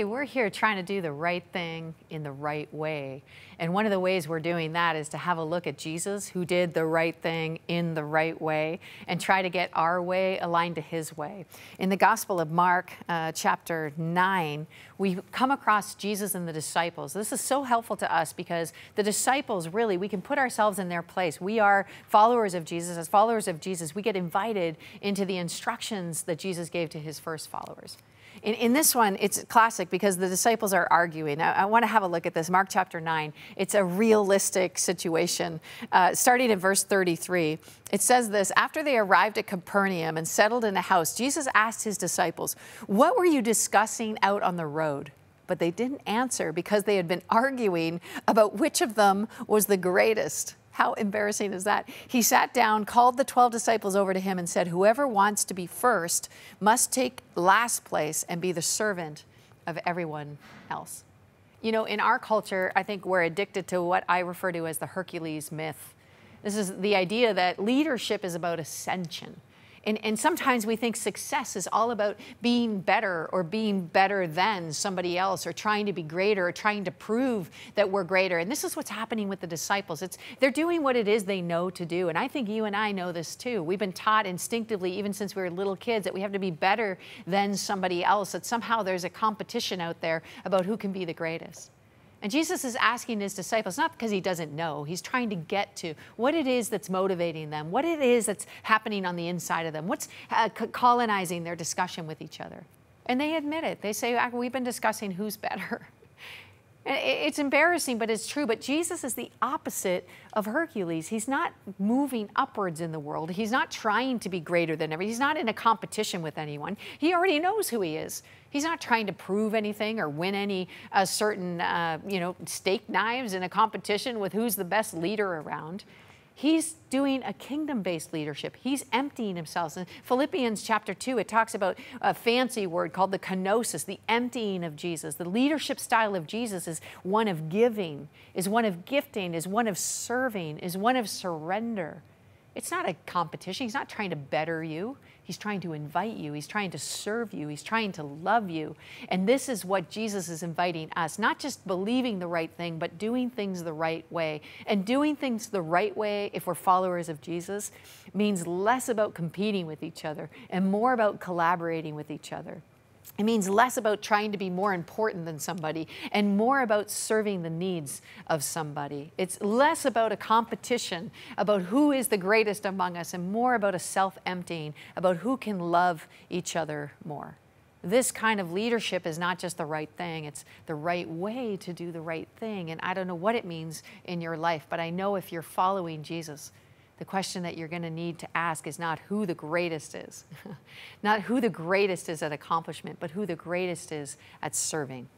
Today, we're here trying to do the right thing in the right way. And one of the ways we're doing that is to have a look at Jesus, who did the right thing in the right way, and try to get our way aligned to his way. In the Gospel of Mark, chapter 9, we come across Jesus and the disciples. This is so helpful to us because the disciples, really, we can put ourselves in their place. We are followers of Jesus. As followers of Jesus, we get invited into the instructions that Jesus gave to his first followers. In this one, it's classic because the disciples are arguing. I want to have a look at this. Mark chapter 9. It's a realistic situation. Starting in verse 33, it says this: After they arrived at Capernaum and settled in a house, Jesus asked his disciples, "What were you discussing out on the road?" But they didn't answer because they had been arguing about which of them was the greatest. How embarrassing is that? He sat down, called the 12 disciples over to him and said, "Whoever wants to be first must take last place and be the servant of everyone else." You know, in our culture, I think we're addicted to what I refer to as the Hercules myth. This is the idea that leadership is about ascension. And sometimes we think success is all about being better or being better than somebody else or trying to be greater or trying to prove that we're greater. And this is what's happening with the disciples. They're doing what it is they know to do. And I think you and I know this too. We've been taught instinctively, even since we were little kids, that we have to be better than somebody else, that somehow there's a competition out there about who can be the greatest. And Jesus is asking his disciples, not because he doesn't know, he's trying to get to what it is that's motivating them, what it is that's happening on the inside of them, what's colonizing their discussion with each other. And they admit it. They say, we've been discussing who's better. And it's embarrassing, but it's true. But Jesus is the opposite of Hercules. He's not moving upwards in the world. He's not trying to be greater than everyone. He's not in a competition with anyone. He already knows who he is. He's not trying to prove anything or win any certain, steak knives in a competition with who's the best leader around. He's doing a kingdom-based leadership. He's emptying himself. In Philippians chapter 2, it talks about a fancy word called the kenosis, the emptying of Jesus. The leadership style of Jesus is one of giving, is one of gifting, is one of serving, is one of surrender. It's not a competition. He's not trying to better you. He's trying to invite you. He's trying to serve you. He's trying to love you. And this is what Jesus is inviting us, not just believing the right thing, but doing things the right way. And doing things the right way, if we're followers of Jesus, means less about competing with each other and more about collaborating with each other. It means less about trying to be more important than somebody and more about serving the needs of somebody. It's less about a competition about who is the greatest among us and more about a self-emptying, about who can love each other more. This kind of leadership is not just the right thing, it's the right way to do the right thing. And I don't know what it means in your life, but I know if you're following Jesus, the question that you're going to need to ask is not who the greatest is, not who the greatest is at accomplishment, but who the greatest is at serving.